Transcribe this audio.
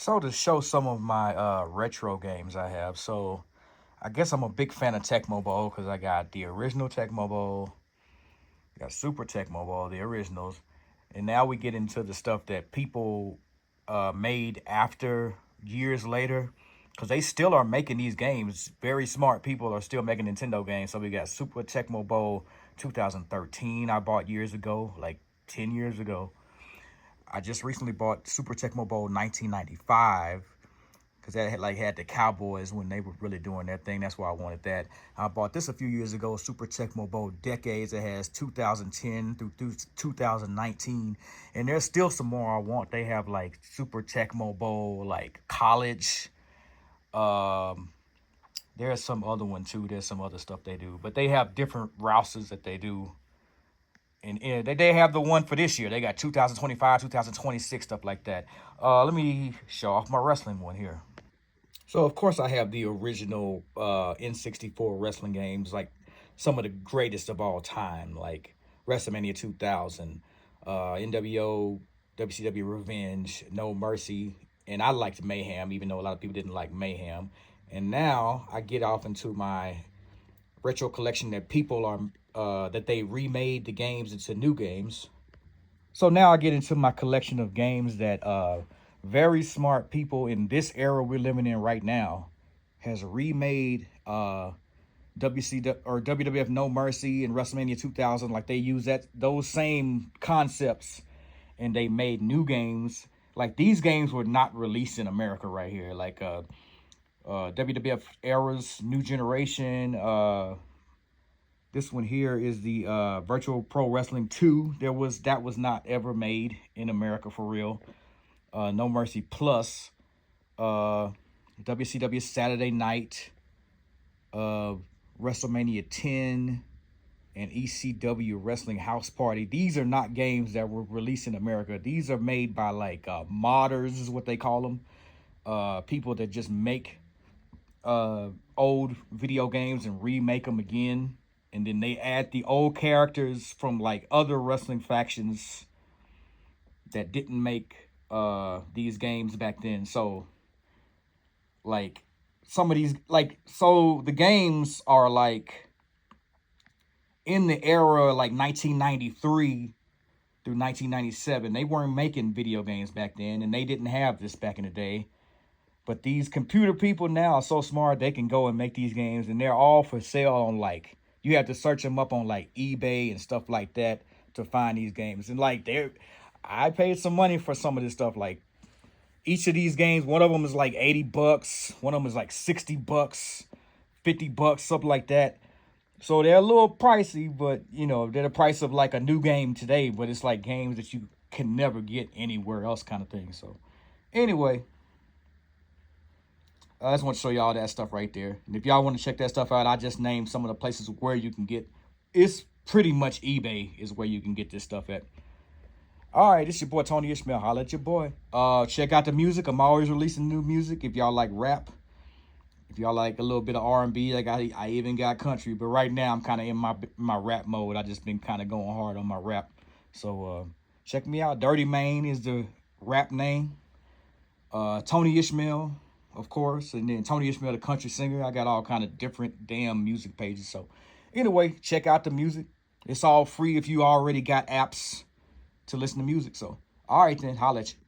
So to show some of my retro games I have, so I guess I'm a big fan of Tecmo Bowl because I got the original Tecmo Bowl, got Super Tecmo Bowl, the originals, and now we get into the stuff that people made after years later, because they still are making these games. Very smart people are still making Nintendo games. So we got Super Tecmo Bowl 2013 I bought years ago, like 10 years ago. I just recently bought Super Tecmo Bowl 1995 because that had the Cowboys when they were really doing their thing. That's why I wanted that. I bought this a few years ago, Super Tecmo Bowl Decades. It has 2010 through 2019, and there's still some more I want. They have like Super Tecmo Bowl like College. Um, there's some other one too. There's some other stuff they do, but they have different rouses that they do. And they have the one for this year. They got 2025, 2026, stuff like that. Let me show off my wrestling one here. So of course I have the original N64 wrestling games, like some of the greatest of all time, like WrestleMania 2000, NWO, WCW Revenge, No Mercy, and I liked Mayhem, even though a lot of people didn't like Mayhem. And now I get off into my retro collection that people are that they remade the games into new games. So now I get into my collection of games that very smart people in this era we're living in right now has remade WC or WWF No Mercy and WrestleMania 2000. Like they use those same concepts and they made new games. Like these games were not released in America right here. Like WWF eras, New Generation. This one here is the Virtual Pro Wrestling 2. That was not ever made in America for real. No Mercy Plus, uh, WCW Saturday Night, uh, WrestleMania 10, and ECW Wrestling House Party. These are not games that were released in America. These are made by like modders, is what they call them. People that just make old video games and remake them again, and then they add the old characters from like other wrestling factions that didn't make these games back then. So like some of these, like, so the games are like in the era like 1993 through 1997. They weren't making video games back then, and they didn't have this back in the day. But these computer people now are so smart, they can go and make these games, and they're all for sale on like, you have to search them up on like eBay and stuff like that to find these games. And like I paid some money for some of this stuff. Like each of these games, one of them is like 80 bucks, one of them is like 60 bucks, 50 bucks, something like that. So they're a little pricey, but you know, they're the price of like a new game today, but it's like games that you can never get anywhere else kind of thing. So anyway, I just want to show y'all that stuff right there. And if y'all want to check that stuff out, I just named some of the places where you can get. It's pretty much eBay is where you can get this stuff at. All right, this is your boy Tony Ishmael. Holla at your boy. Check out the music. I'm always releasing new music. If y'all like rap, if y'all like a little bit of R&B, like I even got country. But right now I'm kind of in my rap mode. I just been kind of going hard on my rap. So check me out. Dirty Main is the rap name. Tony Ishmael, of course, and then Tony Ishmael, the country singer. I got all kind of different damn music pages. So anyway, check out the music. It's all free if you already got apps to listen to music. So all right then, holla at you.